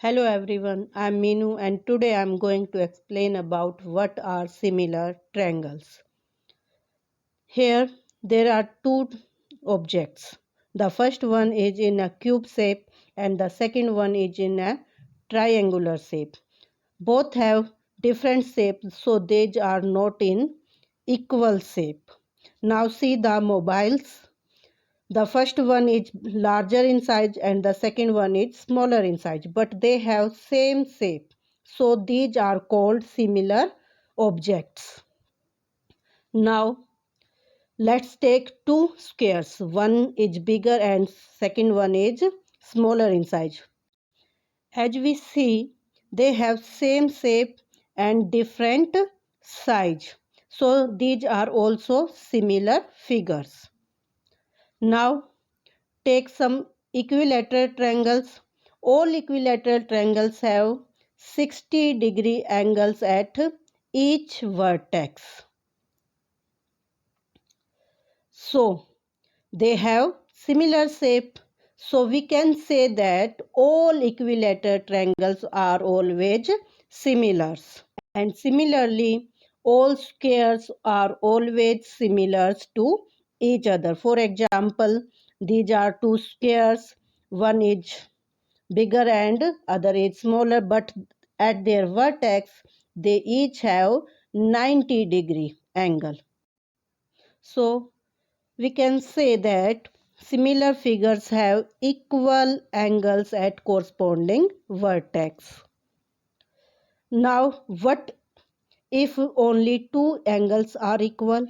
Hello everyone, I'm Meenu and today I'm going to explain about what are similar triangles. Here there are two objects. The first one is in a cube shape and the second one is in a triangular shape. Both have different shapes so they are not in equal shape. Now see the mobiles. The first one is larger in size and the second one is smaller in size, but they have same shape. So these are called similar objects. Now let's take two squares. One is bigger and second one is smaller in size. As we see, they have same shape and different size. So these are also similar figures. Now take some equilateral triangles. All equilateral triangles have 60-degree angles at each vertex. So, they have similar shape. So, we can say that all equilateral triangles are always similar. And similarly, all squares are always similar to each other. For example, these are two squares. One is bigger and other is smaller, but at their vertex they each have 90-degree angle. So we can say that similar figures have equal angles at corresponding vertex. Now what if only two angles are equal?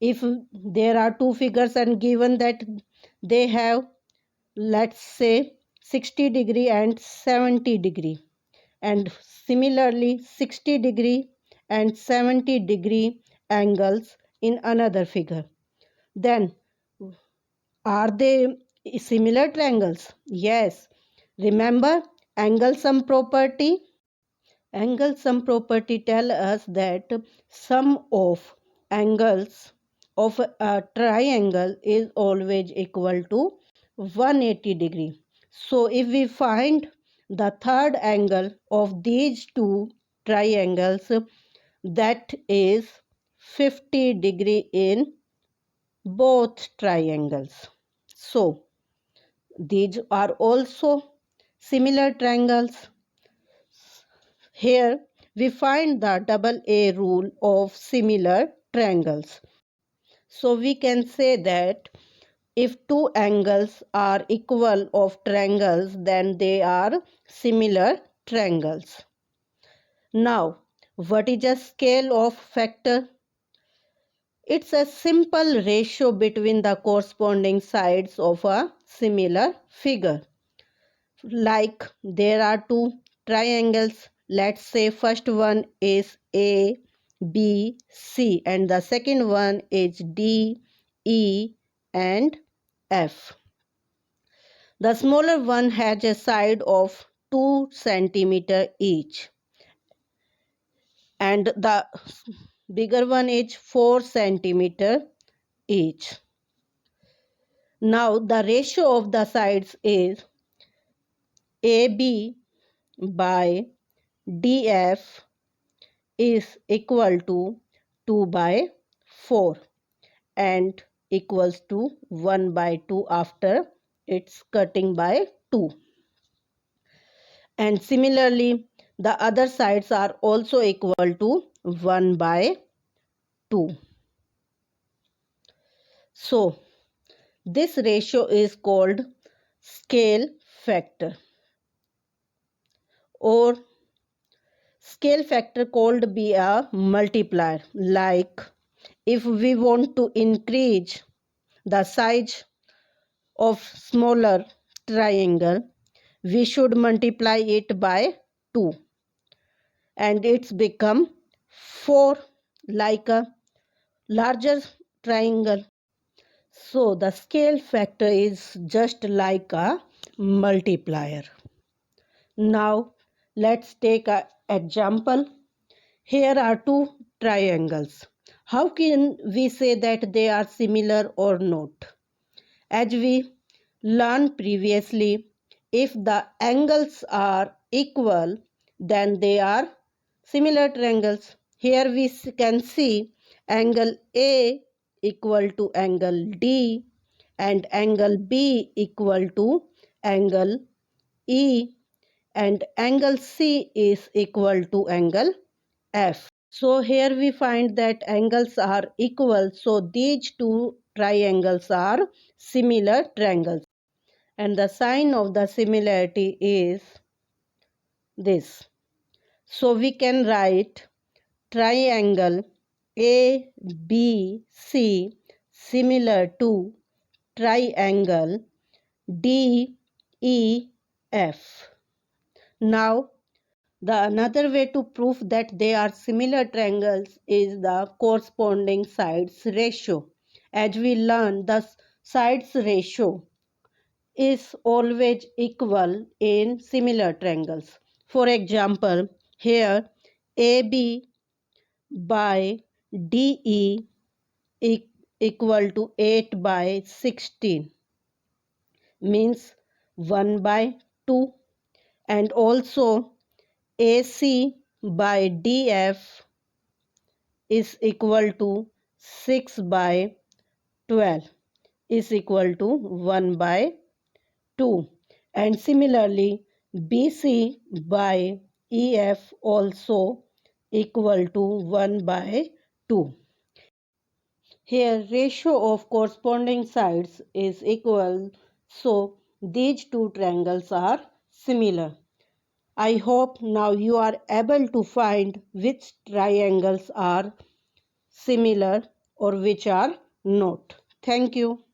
If there are two figures and given that they have, let's say, 60-degree and 70-degree, and similarly 60-degree and 70-degree angles in another figure, then are they similar triangles? Yes. Remember angle sum property? Angle sum property tell us that sum of angles of a triangle is always equal to 180 degree. So if we find the third angle of these two triangles, that is 50 degree in both triangles. So these are also similar triangles. Here we find the double A rule of similar triangles. So we can say that if two angles are equal of triangles, then they are similar triangles. Now, what is a scale of factor? It's a simple ratio between the corresponding sides of a similar figure. Like there are two triangles. Let's say first one is A, B, C and the second one is D, E and F. The smaller one has a side of 2 centimeter each and the bigger one is 4 centimeter each. Now the ratio of the sides is AB by DF is equal to 2 by 4 and equals to 1 by 2 after its cutting by 2. And similarly, the other sides are also equal to 1 by 2. So, this ratio is called scale factor, or scale factor called be a multiplier. Like if we want to increase the size of smaller triangle, we should multiply it by 2 and it's become 4 like a larger triangle. So the scale factor is just like a multiplier. Now let's take an example. Here are two triangles. How can we say that they are similar or not? As we learned previously, if the angles are equal, then they are similar triangles. Here we can see angle A equal to angle D and angle B equal to angle E and angle C is equal to angle F. So here we find that angles are equal, so these two triangles are similar triangles. And the sign of the similarity is this. So we can write triangle ABC similar to triangle DEF. Now, the another way to prove that they are similar triangles is the corresponding sides ratio. As we learn, the sides ratio is always equal in similar triangles. For example, here AB by DE equal to 8 by 16 means 1 by 2, and also AC by DF is equal to 6 by 12 is equal to 1 by 2, and similarly BC by EF also equal to 1 by 2. Here ratio of corresponding sides is equal, so these two triangles are similar. I hope now you are able to find which triangles are similar or which are not. Thank you.